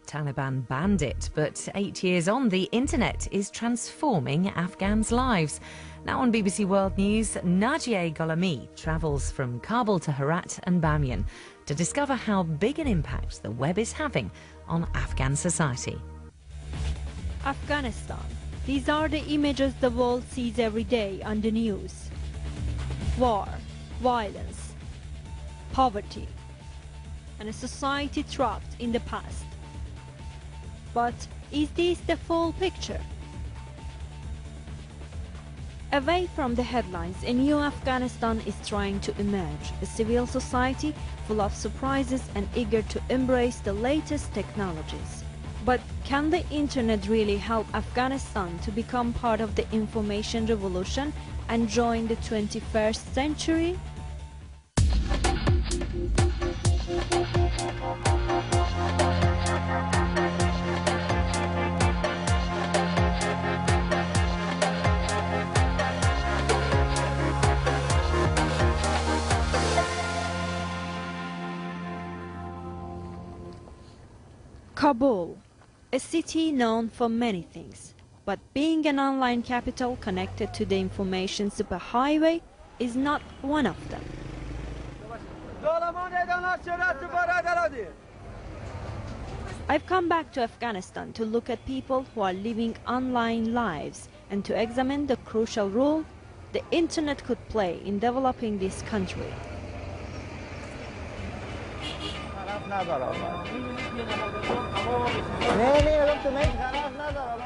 Taliban banned it, but 8 years on, the internet is transforming Afghans' lives. Now on BBC World News, Najieh Ghulami travels from Kabul to Herat and Bamiyan to discover how big an impact the web is having on Afghan society. Afghanistan. These are the images the world sees every day on the news. War, violence, poverty, and a society trapped in the past. But is this the full picture? Away from the headlines, a new Afghanistan is trying to emerge, a civil society full of surprises and eager to embrace the latest technologies. But can the internet really help Afghanistan to become part of the information revolution and join the 21st century? Kabul, a city known for many things, but being an online capital connected to the information superhighway is not one of them. I've come back to Afghanistan to look at people who are living online lives and to examine the crucial role the internet could play in developing this country.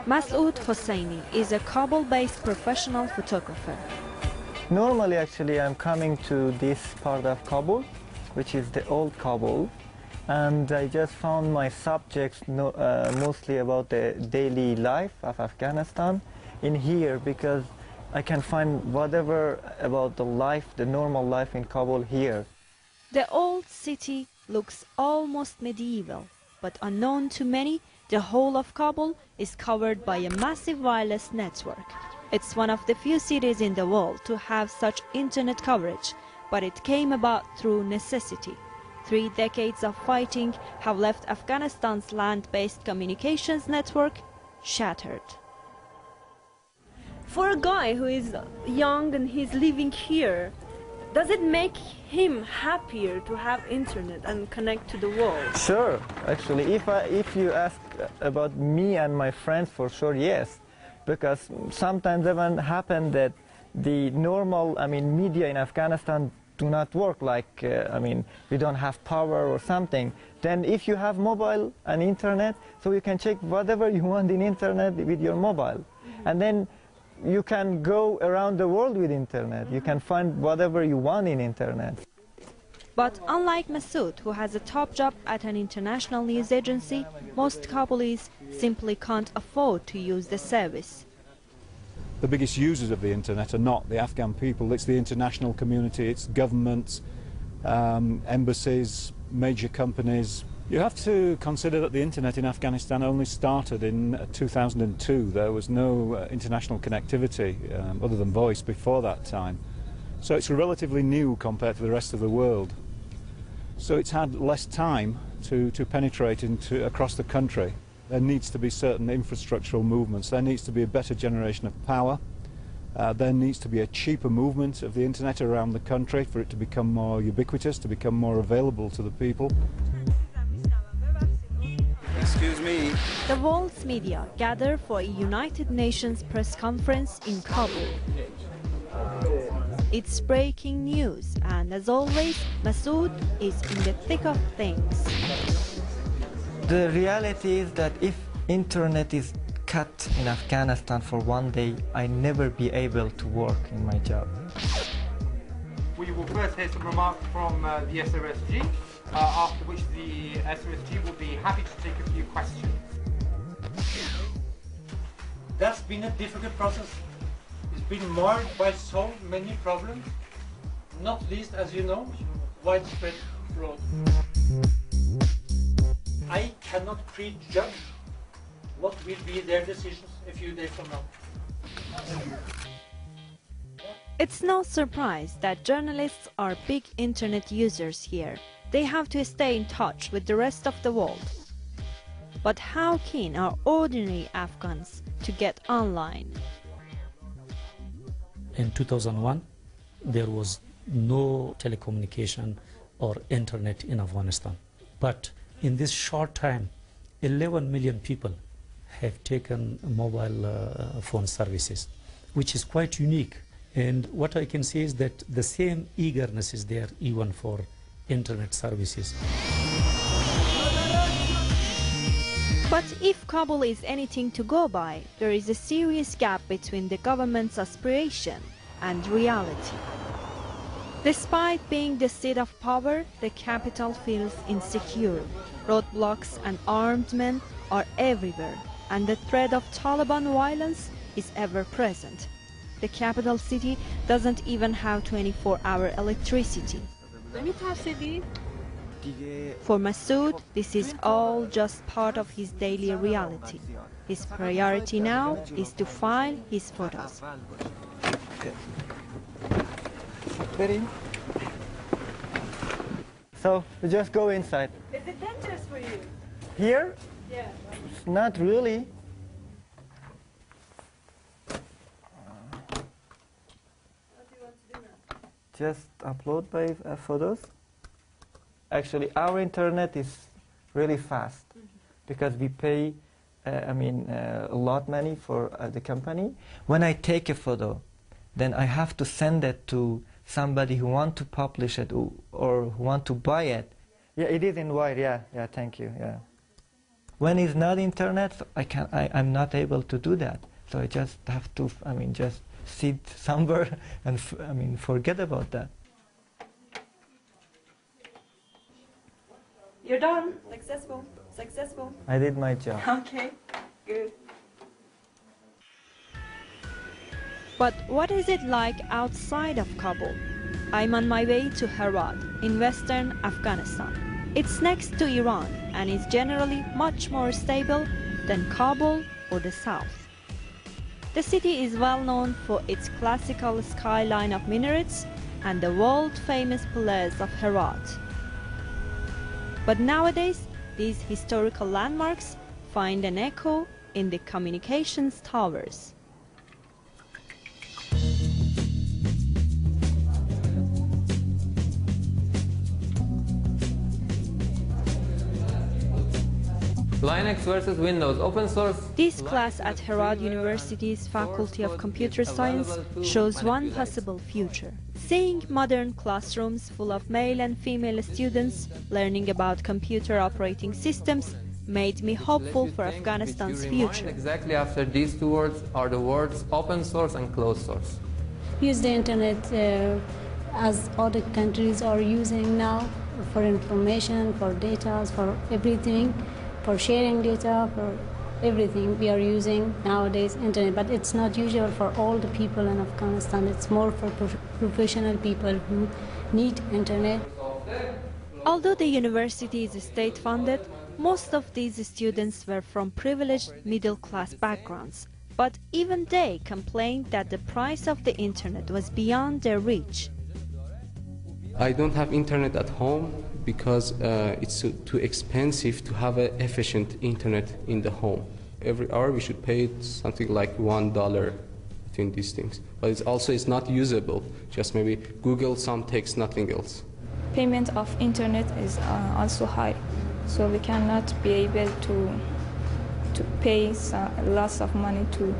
Masoud Hosseini is a Kabul-based professional photographer. Normally, actually, I'm coming to this part of Kabul, which is the old Kabul, and I just found my subjects mostly about the daily life of Afghanistan in here, because I can find whatever about the life, the normal life in Kabul here. The old city looks almost medieval, but unknown to many, the whole of Kabul is covered by a massive wireless network. It's one of the few cities in the world to have such internet coverage, but it came about through necessity. 3 decades of fighting have left Afghanistan's land-based communications network shattered. For a guy who is young and he's living here, does it make him happier to have internet and connect to the world? Sure, actually, if you ask about me and my friends, for sure, yes, because sometimes even happen that the normal, media in Afghanistan do not work. Like, we don't have power or something. Then, if you have mobile and internet, so you can check whatever you want in internet with your mobile, and then you can go around the world with internet. You can find whatever you want in internet. But unlike Masoud, who has a top job at an international news agency, most Kabulis simply can't afford to use the service. The biggest users of the internet are not the Afghan people, it's the international community, it's governments, embassies, major companies. You have to consider that the internet in Afghanistan only started in 2002. There was no international connectivity other than voice before that time. So it's relatively new compared to the rest of the world. So it's had less time to penetrate across the country. There needs to be certain infrastructural movements. There needs to be a better generation of power. There needs to be a cheaper movement of the internet around the country for it to become more ubiquitous, to become more available to the people. Excuse me. The world's media gather for a United Nations press conference in Kabul. It's breaking news, and as always, Masoud is in the thick of things. The reality is that if internet is cut in Afghanistan for one day, I never be able to work in my job. We will first hear some remarks from the SRSG, after which the SRSG will be happy to take a few questions. That's been a difficult process. It's been marred by so many problems, not least, as you know, widespread fraud. I cannot prejudge what will be their decisions a few days from now. It's no surprise that journalists are big internet users here. They have to stay in touch with the rest of the world. But how keen are ordinary Afghans to get online? In 2001, there was no telecommunication or internet in Afghanistan. But in this short time, 11 million people have taken mobile phone services, which is quite unique. And what I can say is that the same eagerness is there even for internet services. But if Kabul is anything to go by, there is a serious gap between the government's aspiration and reality. Despite being the seat of power, the capital feels insecure. Roadblocks and armed men are everywhere, and the threat of Taliban violence is ever present. The capital city doesn't even have 24-hour electricity. For Masood, this is all just part of his daily reality. His priority now is to file his photos. So we just go inside. Is it dangerous for you? Here? Yeah. Not really. What do you want to do now? Just upload my photos. Actually, our internet is really fast because we pay, a lot money for the company. When I take a photo, then I have to send it to somebody who want to publish it or who want to buy it. Yeah, it is in white. Yeah, thank you. Yeah. When it's not internet, I'm not able to do that. So I just have to, just sit somewhere and forget about that. You're done. Successful. Successful. I did my job. Okay, good. But what is it like outside of Kabul? I'm on my way to Herat in western Afghanistan. It's next to Iran and is generally much more stable than Kabul or the south. The city is well known for its classical skyline of minarets and the world-famous pillars of Herat. But nowadays, these historical landmarks find an echo in the communications towers. Linux versus Windows, open source. This class at Herat University's Faculty of Computer Science shows one possible future. Seeing modern classrooms full of male and female students learning about computer operating systems made me hopeful for Afghanistan's future. Exactly after these two words are the words open source and closed source. Use the internet as other countries are using now for information, for data, for everything. For sharing data, for everything we are using nowadays internet, but it's not usual for all the people in Afghanistan. It's more for professional people who need internet. Although the university is state-funded, most of these students were from privileged middle-class backgrounds. But even they complained that the price of the internet was beyond their reach. I don't have internet at home because it's too expensive to have an efficient internet in the home. Every hour we should pay something like $1 between these things. But it's not usable. Just maybe Google some text, nothing else. Payment of internet is also high, so we cannot be able to pay lots of money to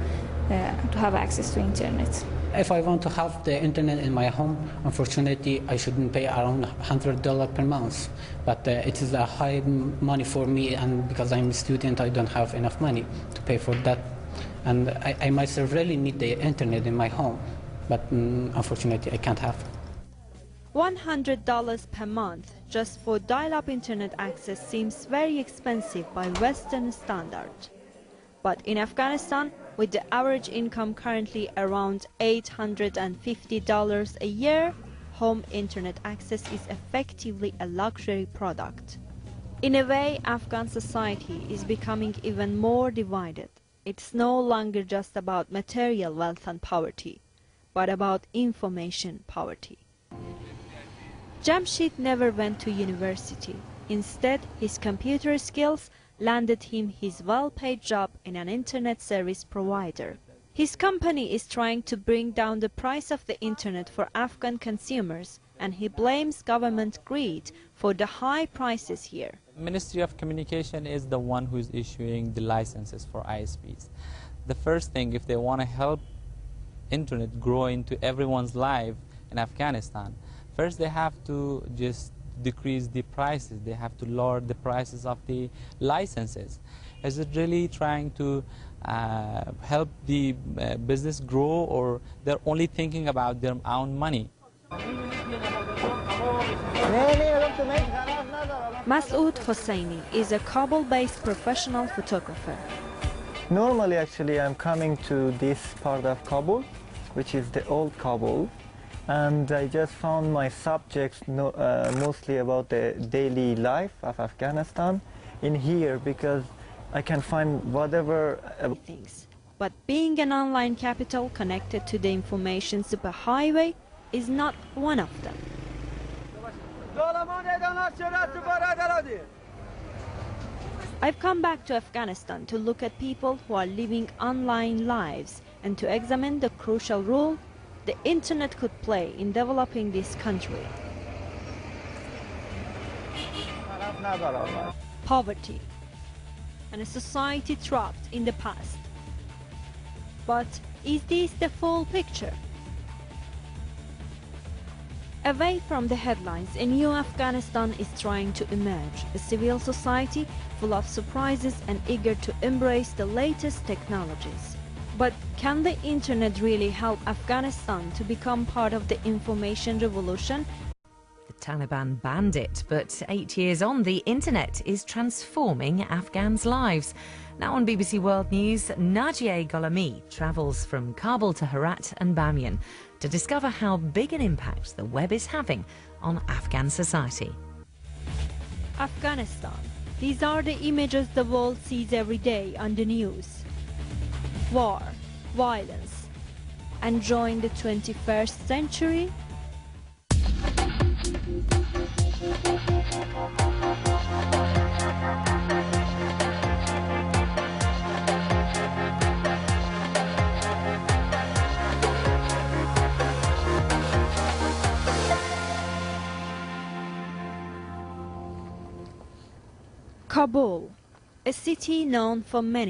have access to internet. If I want to have the internet in my home, unfortunately, I shouldn't pay around $100 per month. But it is a high money for me, and because I'm a student, I don't have enough money to pay for that. And I myself really need the internet in my home, but unfortunately, I can't have. $100 per month just for dial-up internet access seems very expensive by Western standards. But in Afghanistan, with the average income currently around $850 a year, home internet access is effectively a luxury product. In a way, Afghan society is becoming even more divided. It's no longer just about material wealth and poverty, but about information poverty. Jamshid never went to university. Instead, his computer skills landed him his well-paid job in an internet service provider. His company is trying to bring down the price of the internet for Afghan consumers, and he blames government greed for the high prices here. Ministry of Communication is the one who is issuing the licenses for ISPs. The first thing, if they want to help internet grow into everyone's life in Afghanistan, first they have to just decrease the prices. They have to lower the prices of the licenses. Is it really trying to help the business grow, or they're only thinking about their own money? Masoud Hosseini is a Kabul-based professional photographer. Normally, actually, I'm coming to this part of Kabul, which is the old Kabul, and I just found my subjects mostly about the daily life of Afghanistan in here, because I can find whatever things. But being an online capital connected to the information superhighway is not one of them. I've come back to Afghanistan to look at people who are living online lives and to examine the crucial role the internet could play in developing this country. Poverty and a society trapped in the past. But is this the full picture? Away from the headlines, a new Afghanistan is trying to emerge, a civil society full of surprises and eager to embrace the latest technologies. But can the internet really help Afghanistan to become part of the information revolution? The Taliban banned it, but 8 years on, the internet is transforming Afghans' lives. Now on BBC World News, Najieh Ghulami travels from Kabul to Herat and Bamiyan to discover how big an impact the web is having on Afghan society. Afghanistan. These are the images the world sees every day on the news. War, violence, and join the 21st century? Kabul, a city known for many